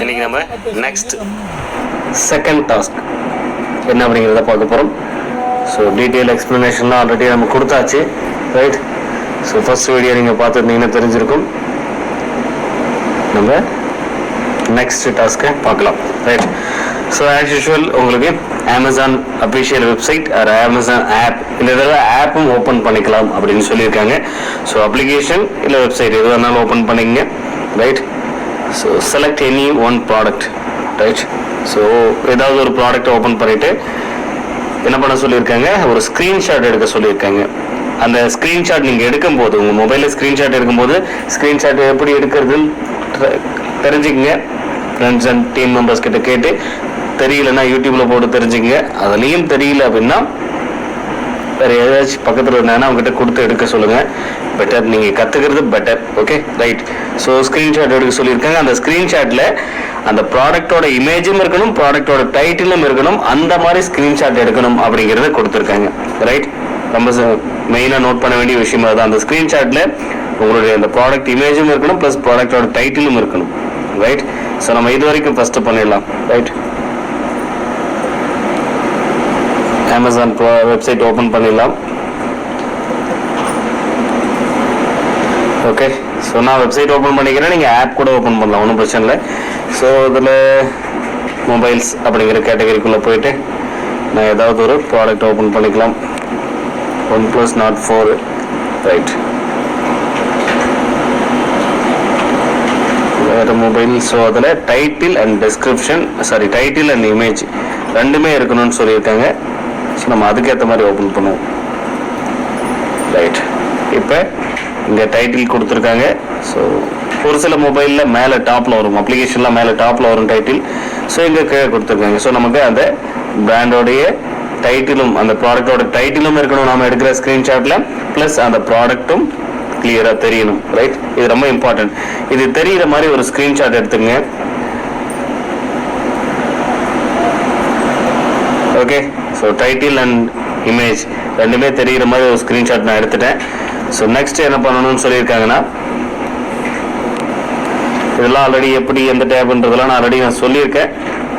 இன்றைக்கி நம்ம next second task என்ன அப்படிங்கிறத பார்க்க போகிறோம். ஸோ டீட்டெயில் எக்ஸ்ப்ளனேஷன்லாம் ஆல்ரெடி நம்ம கொடுத்தாச்சு, ரைட்? ஸோ ஃபஸ்ட் வீடியோ நீங்கள் பார்த்துருந்தீங்கன்னா தெரிஞ்சிருக்கும். நம்ம நெக்ஸ்ட் டாஸ்க்கை பார்க்கலாம், ரைட்? ஸோ ஆஸ் யூஷுவல் உங்களுக்கு Amazon official website or Amazon app, இந்த தடவை ஆப்பும் ஓப்பன் பண்ணிக்கலாம் அப்படின்னு சொல்லியிருக்காங்க. ஸோ அப்ளிகேஷன் இல்லை வெப்சைட் எது வேணாலும் ஓப்பன் பண்ணிக்கங்க, right? So select any one product, right? So ஏதாவது ஒரு ப்ராடக்ட் ஓப்பன் பண்ணிவிட்டு என்ன பண்ண சொல்லியிருக்காங்க, ஒரு ஸ்க்ரீன்ஷாட் எடுக்க சொல்லியிருக்காங்க. அந்த ஸ்க்ரீன்ஷாட் நீங்கள் எடுக்கும்போது, உங்கள் மொபைலில் ஸ்க்ரீன்ஷாட் எடுக்கும்போது ஸ்க்ரீன்ஷாட் எப்படி எடுக்கிறதுன்னு தெரிஞ்சுக்கங்க. ஃப்ரெண்ட்ஸ் அண்ட் டீம் மெம்பர்ஸ் கிட்ட கேட்டு, தெரியலன்னா யூடியூப்பில் போட்டு தெரிஞ்சுங்க. அதுலேயும் தெரியல அப்படின்னா வேறு ஏதாச்சும் பக்கத்தில் இருந்தாங்கன்னா அவங்ககிட்ட கொடுத்து எடுக்க சொல்லுங்கள். பெட்டர், நீங்கள் கற்றுக்கிறது better, okay, right? So screenshot எடுக்க சொல்லியிருக்காங்க. அந்த ஸ்க்ரீன்ஷாட்டில் அந்த ப்ராடக்டோட இமேஜும் இருக்கணும், ப்ராடக்டோட டைட்டிலும் இருக்கணும். அந்த மாதிரி ஸ்க்ரீன்ஷாட் எடுக்கணும் அப்படிங்கிறத கொடுத்துருக்காங்க, ரைட்? ரொம்ப மெயினாக நோட் பண்ண வேண்டிய விஷயமா தான். அந்த ஸ்க்ரீன்ஷாட்டில் உங்களுடைய அந்த ப்ராடக்ட் இமேஜும் இருக்கணும், ப்ளஸ் ப்ராடக்டோட டைட்டிலும் இருக்கணும், ரைட்? ஸோ நம்ம இது வரைக்கும் ஃபஸ்ட்டு பண்ணிடலாம், ரைட்? அமேசான் வெப்சைட் ஓப்பன் பண்ணிடலாம். ஓகே, ஸோ நான் வெப்சைட் ஓப்பன் பண்ணிக்கிறேன், நீங்கள் ஆப் கூட ஓப்பன் பண்ணலாம், ஒன்றும் பிரச்சனை இல்லை. ஸோ இதில் மொபைல்ஸ் அப்படிங்கிற கேட்டகரிக்குள்ளே போயிட்டு நான் ஏதாவது ஒரு ப்ராடக்ட் ஓப்பன் பண்ணிக்கலாம். OnePlus Nord 4, right? வேறு மொபைல். ஸோ அதில் title and description, sorry title and image ரெண்டுமே இருக்கணும்னு சொல்லியிருக்காங்க. ஸோ நம்ம அதுக்கேற்ற மாதிரி ஓப்பன் பண்ணுவோம், ரைட்? இப்போ இங்கே டைட்டில் கொடுத்துருக்காங்க. ஸோ ஒரு சில மொபைலில் மேலே டாப்பில் வரும், அப்ளிகேஷன்லாம் மேலே டாப்பில் வரும் டைட்டில். ஸோ இங்கே கீழே கொடுத்துருக்காங்க. ஸோ நமக்கு அந்த பிராண்டோடைய டைட்டிலும் அந்த ப்ராடக்டோட டைட்டிலும் இருக்கணும் நாம் எடுக்கிற ஸ்க்ரீன்ஷாட்டில், ப்ளஸ் அந்த ப்ராடக்ட்டும் கிளியராக தெரியணும், ரைட்? இது ரொம்ப இம்பார்ட்டன்ட். இது தெரிகிற மாதிரி ஒரு ஸ்க்ரீன்ஷாட் எடுத்துங்க, okay? So title and image ரெண்டுமே தெரிகிற மாதிரி ஒரு ஸ்க்ரீன்ஷாட் நான் எடுத்துட்டேன். ஸோ நெக்ஸ்ட் என்ன பண்ணணும்னு சொல்லியிருக்காங்கன்னா, இதெல்லாம் ஆல்ரெடி எப்படி எந்த டேப்ன்றதெல்லாம் நான் ஆல்ரெடி சொல்லியிருக்கேன்,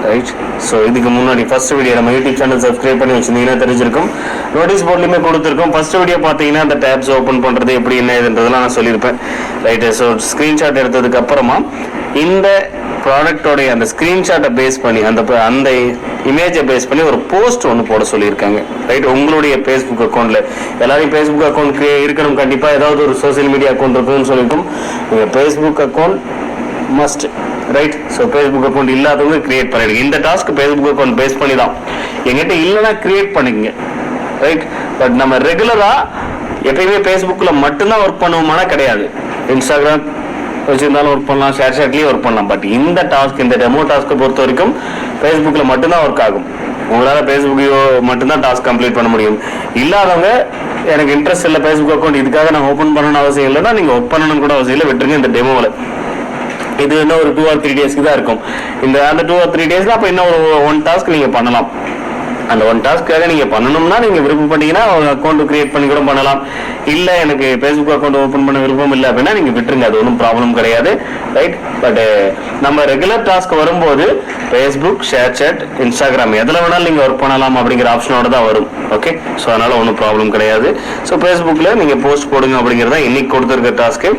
ரைட்? ஸோ இதுக்கு முன்னாடி ஃபர்ஸ்ட் வீடியோ நம்ம யூடியூப் சேனல் சப்ஸ்கிரைப் பண்ணி வச்சிருந்தீங்கன்னா தெரிஞ்சிருக்கும். நோட்டீஸ் போர்ட்லையுமே கொடுத்துருக்கோம். ஃபர்ஸ்ட் வீடியோ பார்த்தீங்கன்னா அந்த டேப்ஸ் ஓப்பன் பண்ணுறது எப்படி என்ன இதுன்றதெல்லாம் நான் சொல்லியிருப்பேன், ரைட்டு? ஸோ ஸ்க்ரீன்ஷாட் எடுத்ததுக்கு அப்புறமா இந்த ப்ராடக்டோடைய அந்த ஸ்க்ரீன்ஷாட்டை பேஸ் பண்ணி அந்த இமேஜை பேஸ் பண்ணி ஒரு போஸ்ட் ஒன்று போட சொல்லியிருக்காங்க, ரைட்? உங்களுடைய ஃபேஸ்புக் அக்கௌண்ட்டில் எல்லாரையும் ஃபேஸ்புக் அக்கௌண்ட் இருக்கணும், கண்டிப்பாக ஏதாவது ஒரு சோசியல் மீடியா அக்கௌண்ட் இருக்குன்னு சொல்லியிருக்கும். நீங்கள் Facebook account must, right? So Facebook account இல்லாதவங்க கிரியேட் பண்ணிடுங்க. இந்த டாஸ்க் ஃபேஸ்புக் அக்கௌண்ட் பேஸ் பண்ணி தான். எங்கிட்ட இல்லைன்னா கிரியேட் பண்ணிக்கங்க, ரைட்? பட் நம்ம ரெகுலராக எப்பயுமே ஃபேஸ்புக்கில் மட்டும்தான் ஒர்க் பண்ணுவோமானா கிடையாது. இன்ஸ்டாகிராம் வச்சுருந்தாலும் ஒர்க் பண்ணலாம், ஷேர்ஷாட்லேயும் ஒர்க் பண்ணலாம். பட் இந்த டாஸ்க், இந்த டெமோ டாஸ்க்கை பொறுத்த வரைக்கும் ஃபேஸ்புக்கில் மட்டும்தான் ஒர்க் ஆகும். உங்களால் ஃபேஸ்புக்கையோ மட்டும்தான் டாஸ்க் கம்ப்ளீட் பண்ண முடியும். இல்லாதவங்க எனக்கு இன்ட்ரெஸ்ட் இல்லை ஃபேஸ்புக் அக்கௌண்ட், இதுக்காக நான் ஓப்பன் பண்ணணும்னு அவசியம் இல்லைன்னா நீங்கள் ஒர்க் பண்ணணும்னு கூட அவசியம் இல்லை, விட்டுருங்க இந்த டெமோவில். இது இன்னும் ஒரு 2 or 3 டேஸ்க்கு தான் இருக்கும். அந்த 2 or 3 டேஸ்ல அப்போ இன்னும் ஒரு 1 டாஸ்க் நீங்கள் பண்ணலாம். அந்த 1 டாஸ்க்காக நீங்கள் பண்ணணும்னா நீங்கள் விருப்பப்பட்டீங்கன்னா ஒரு அக்கௌண்ட் கிரியேட் பண்ணி கூட பண்ணலாம். இல்லை எனக்கு ஃபேஸ்புக் அக்கௌண்ட் ஓப்பன் பண்ண விருப்பம் இல்லை அப்படின்னா நீங்கள் விட்டுருங்க, அது ஒன்றும் ப்ராப்ளம் கிடையாது, ரைட்? பட் நம்ம ரெகுலர் டாஸ்க் வரும்போது ஃபேஸ்புக், ஷேர்சாட், இன்ஸ்டாகிராம் எதில் வேணாலும் நீங்கள் ஒர்க் பண்ணலாம் அப்படிங்கிற ஆப்ஷனோட தான் வரும், ஓகே? ஸோ அதனால் ஒன்றும் ப்ராப்ளம் கிடையாது. ஸோ ஃபேஸ்புக்கில் நீங்கள் போஸ்ட் போடுங்க அப்படிங்கிறதா இன்னைக்கு கொடுத்துருக்க டாஸ்க்கு.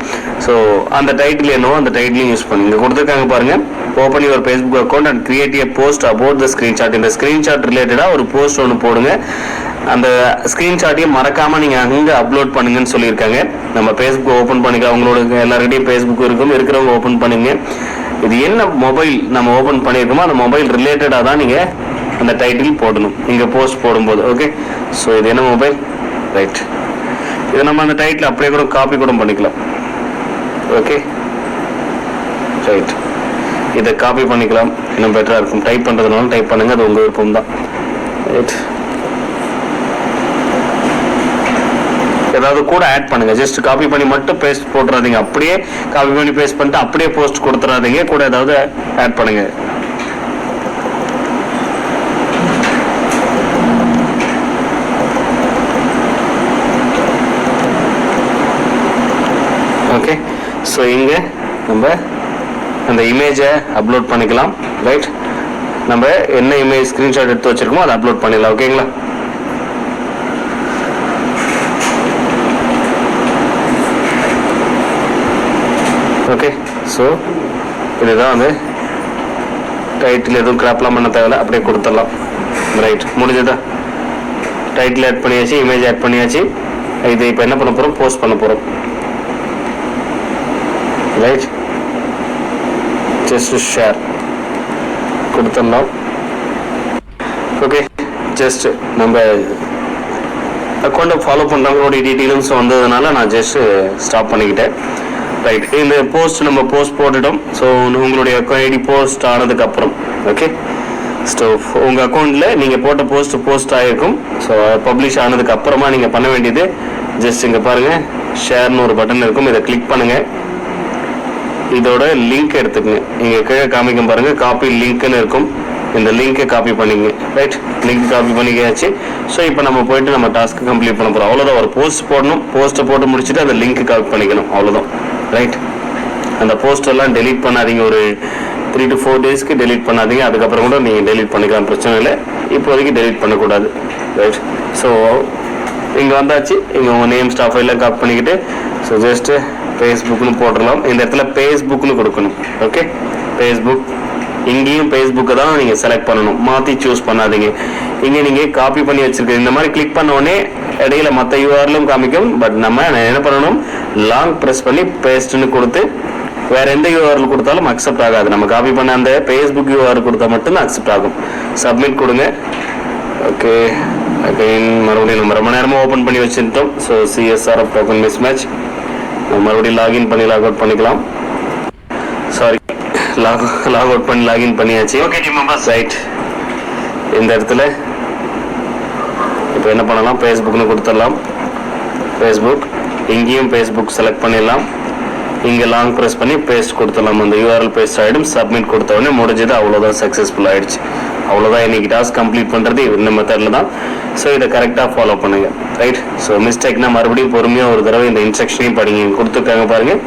ஸோ அந்த டைட்டில் என்னவோ அந்த டைட்டிலையும் யூஸ் பண்ணி இங்கே கொடுத்துருக்காங்க பாருங்கள். Open your Facebook account and create a post about the screenshot. இந்த ஸ்க்ரீன்ஷாட் ரிலேட்டடாக ஒரு போஸ்ட் ஒன்று போடுங்க. அந்த ஸ்க்ரீன்ஷாட்டையும் மறக்காமல் நீங்கள் அங்கே அப்லோட் பண்ணுங்கன்னு சொல்லியிருக்காங்க. நம்ம ஃபேஸ்புக் ஓப்பன் பண்ணிக்க, அவங்களோட எல்லாருக்கிட்டையும் ஃபேஸ்புக் இருக்கிறவங்க ஓப்பன் பண்ணுங்க. இது என்ன மொபைல் நம்ம ஓப்பன் பண்ணியிருக்கோமோ அந்த மொபைல் ரிலேட்டடாக தான் நீங்கள் அந்த டைட்டில் போடணும் இங்கே போஸ்ட் போடும்போது, ஓகே? ஸோ இது என்ன மொபைல், ரைட்? இதை நம்ம அந்த டைட்டில் அப்படியே கூட காப்பி கூட பண்ணிக்கலாம், ஓகே, ரைட்? இதை காப்பி பண்ணிக்கலாம், இன்னும் பெட்டராக இருக்கும். டைப் பண்ணுறதுனால டைப் பண்ணுங்கள், அது உங்கள் விருப்பம் தான், ரைட்? ஏதாவது கூட ஆட் பண்ணுங்க, ஜஸ்ட் காப்பி பண்ணி மட்டும் பேஸ்ட் போட்டுறாதீங்க. அப்படியே காப்பி பண்ணி பேஸ்ட் பண்ணிட்டு அப்படியே போஸ்ட் கொடுத்துறாதீங்க, கூட ஏதாவது ஆட் பண்ணுங்க. ஓகே, ஸோ இங்கே நம்ம அந்த இமேஜை அப்லோட் பண்ணிக்கலாம். ரைட், நம்ம என்ன இமேஜ் ஸ்க்ரீன்ஷாட் எடுத்து வச்சிருக்கோமோ அதை அப்லோட் பண்ணிடலாம். ஓகேங்களா? ஓகே, ஸோ இதுதான் வந்து டைட்டில். எதுவும் கிராப்லாம் பண்ண தேவையில்ல, அப்படியே கொடுத்துடலாம். ரைட், முடிஞ்சதா? டைட்டில் ஆட் பண்ணியாச்சு, இமேஜ் ஆட் பண்ணியாச்சு. இது இப்போ என்ன பண்ண போகிறோம்? போஸ்ட் பண்ண போகிறோம். ரைட், ஜஸ்ட் ஷேர் கொடுத்துடலாம். ஓகே, ஜஸ்ட் நம்ம அக்கௌண்ட்டை ஃபாலோ பண்ணுறவங்களோட டீட்டெயில்ஸ் வந்ததுனால நான் ஜஸ்ட் ஸ்டாப் பண்ணிக்கிட்டேன். ரைட், இந்த போஸ்ட் நம்ம போஸ்ட் போட்டுட்டோம். ஸோ உங்களுடைய ஐடி போஸ்ட் ஆனதுக்கப்புறம், ஓகே, ஸோ உங்கள் அக்கௌண்ட்டில் நீங்கள் போட்ட போஸ்ட் ஆகிருக்கும். ஸோ பப்ளிஷ் ஆனதுக்கு அப்புறமா நீங்கள் பண்ண வேண்டியது ஜஸ்ட் இங்கே பாருங்கள், ஷேர்னு ஒரு பட்டன் இருக்கும். இதை கிளிக் பண்ணுங்கள். இதோட லிங்க் எடுத்துக்கங்க. இங்கே கீழே காமிக்கும் பாருங்கள், காப்பி லிங்க்னு இருக்கும். இந்த லிங்கை காப்பி பண்ணிங்க. ரைட், லிங்க் காப்பி பண்ணிக்காச்சு. ஸோ இப்போ நம்ம போயிட்டு நம்ம டாஸ்க்கு கம்ப்ளீட் பண்ண போகிறோம். அவ்வளோதான். ஒரு போஸ்ட் போடணும், போஸ்ட்டை போட்டு முடிச்சுட்டு அந்த லிங்க் காப்பி பண்ணிக்கணும், அவ்வளோதான். ரைட், அந்த போஸ்டெல்லாம் டெலீட் பண்ணாதீங்க. ஒரு 3 to 4 டேஸ்க்கு டெலீட் பண்ணாதீங்க. அதுக்கப்புறம் கூட நீங்கள் டெலீட் பண்ணிக்கலாம், பிரச்சனை இல்லை. இப்போதைக்கு டெலீட் பண்ணக்கூடாது. ரைட், ஸோ இங்கே வந்தாச்சு. இங்கே உங்கள் நேம் ஸ்டாஃப் எல்லாம் காப்பி பண்ணிக்கிட்டு ஸோ ஜஸ்ட்டு ஃபேஸ்புக்னு போட்டுடலாம். இந்த இடத்துல ஃபேஸ்புக்னு கொடுக்கணும். Okay, Facebook. இங்கேயும் ஃபேஸ்புக்கை தான் நீங்கள் செலக்ட் பண்ணணும், மாற்றி சூஸ் பண்ணாதீங்க. இங்கே நீங்கள் காப்பி பண்ணி வச்சுருக்க இந்த மாதிரி கிளிக் பண்ண உடனே இடையில மற்ற யூஆர்லும் காமிக்கும். பட் நம்ம என்ன பண்ணணும், லாங் ப்ரெஸ் பண்ணி பேஸ்ட்னு கொடுத்து வேறு எந்த யூஆர்எல் கொடுத்தாலும் அக்செப்ட் ஆகாது. நம்ம காப்பி பண்ண அந்த ஃபேஸ்புக் யூஆர்எல் கொடுத்தா மட்டும்தான் அக்செப்ட் ஆகும். சப்மிட் கொடுங்க. ஓகே, அகைன் மறுபடியும் நம்ம ரொம்ப நேரமாக ஓப்பன் பண்ணி வச்சுட்டோம். So CSR of token mismatch. மறுபடியும் லாகின் பண்ணி லாக் அவுட் பண்ணிக்கலாம். சாரி, லாக் அவுட் பண்ணி லாகின் பண்ணியாச்சு. Okay team members, right. இந்த இடத்துல இப்போ என்ன பண்ணலாம், ஃபேஸ்புக்னு கொடுத்துடலாம். ஃபேஸ்புக், இங்கேயும் ஃபேஸ்புக் செலக்ட் பண்ணிடலாம். இங்கே லாங் ப்ரெஸ் பண்ணி பேஸ்ட் கொடுத்துடலாம். அந்த யூஆர்எல் பேஸ்ட் ஆகிடும். சப்மிட் கொடுத்த உடனே முடிஞ்சது, அவ்வளோதான், சக்ஸஸ்ஃபுல் ஆகிடுச்சு. அவ்வளோதான். இன்றைக்கி டாஸ்க் கம்ப்ளீட் பண்ணுறது இந்த மெத்தடில் தான். ஸோ இதை கரெக்டாக ஃபாலோ பண்ணுங்கள். ரைட், ஸோ மிஸ்டேக்னா மறுபடியும் பொறுமையாக ஒரு தடவை இந்த இன்ஸ்ட்ரக்ஷனையும் படிங்க. கொடுத்துருக்காங்க பாருங்கள்,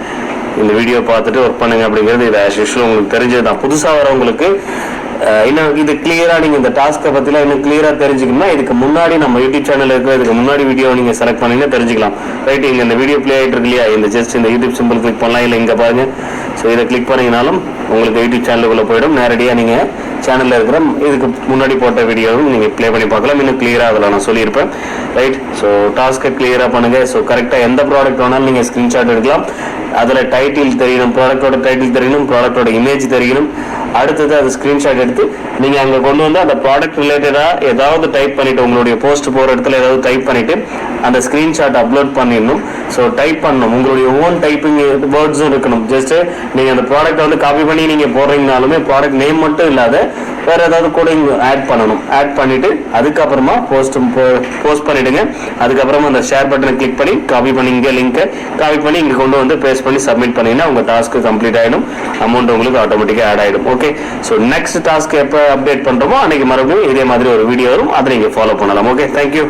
இந்த வீடியோ பார்த்துட்டு ஒர்க் பண்ணுங்க அப்படிங்கிறது இது ஆஸ் யூஷுவல் உங்களுக்கு தெரிஞ்சது தான். புதுசாக வரவங்களுக்கு இன்னும் இது கிளியராக நீங்கள் இந்த டாஸ்க்கை பற்றிலாம் இன்னும் கிளியராக தெரிஞ்சுக்கணும்னா இதுக்கு முன்னாடி நம்ம யூடியூப் சேனல் இருக்கிற இதுக்கு முன்னாடி வீடியோ நீங்கள் செலக்ட் பண்ணிங்கன்னா தெரிஞ்சுக்கலாம். ரைட், இங்கே இந்த வீடியோ ப்ளே ஆகிட்டு இருக்கு இல்லையா, இந்த ஜஸ்ட் இந்த யூடியூப் சிம்பிள் கிளிக் பண்ணலாம். இல்லை இங்கே பாருங்கள், ஸோ இதை கிளிக் பண்ணிங்கனாலும் உங்களுக்கு யூடியூப் சேனலுக்குள்ளே போயிடும். நேரடியாக நீங்கள் சேனலில் இருக்கிற இதுக்கு முன்னாடி போட்ட வீடியோவும் நீங்கள் ப்ளே பண்ணி பார்க்கலாம். இன்னும் கிளியராக அதில் நான் சொல்லியிருப்பேன். ரைட், ஸோ டாஸ்க்கை கிளியராக பண்ணுங்கள். ஸோ கரெக்டாக எந்த ப்ராடக்ட் வேணாலும் நீங்கள் ஸ்க்ரீன்ஷாட் எடுக்கலாம். அதில் டைட்டில் தெரியணும், ப்ராடக்டோட டைட்டில் தெரியணும், ப்ராடக்டோட இமேஜ் தெரியணும். அடுத்தது அது ஸ்க்ரீன்ஷாட் எடுத்து நீங்கள் அங்கே கொண்டு வந்து அந்த ப்ராடக்ட் ரிலேட்டடாக ஏதாவது டைப் பண்ணிவிட்டு உங்களுடைய போஸ்ட் போகிற இடத்துல ஏதாவது டைப் பண்ணிவிட்டு அந்த ஸ்க்ரீன்ஷாட் அப்லோட் பண்ணிடணும். ஸோ டைப் பண்ணணும், உங்களுடைய ஓன் டைப்பிங் வேர்ட்ஸும் இருக்கணும். ஜஸ்ட்டு நீங்கள் அந்த ப்ராடக்ட்டை வந்து காப்பி பண்ணி நீங்கள் போடுறீங்கனாலுமே ப்ராடக்ட் நேம் மட்டும் இல்லாத வேறு ஏதாவது கூட இங்கே ஆட் பண்ணணும். ஆட் பண்ணிவிட்டு அதுக்கப்புறமா போஸ்ட் பண்ணிவிடுங்க. அதுக்கப்புறமா அந்த ஷேர் பட்டனை கிளிக் பண்ணி காப்பி பண்ணி இங்கே லிங்க்கை காப்பி பண்ணி இங்கே கொண்டு வந்து பேஸ்ட் பண்ணி சப்மிட் பண்ணிங்கன்னா உங்கள் டாஸ்க்கு கம்ப்ளீட் ஆகிடும். அமௌண்ட் உங்களுக்கு ஆட்டோமேட்டிக்காக ஆட் ஆகிடும். ஓகே, ஸோ நெக்ஸ்ட் டாஸ்க் எப்போ அப்டேட் பண்ணுறோமோ அன்றைக்கி மறுபடியும் இதே மாதிரி ஒரு வீடியோ வரும். அதை நீங்கள் ஃபாலோ பண்ணலாம். Okay, thank you.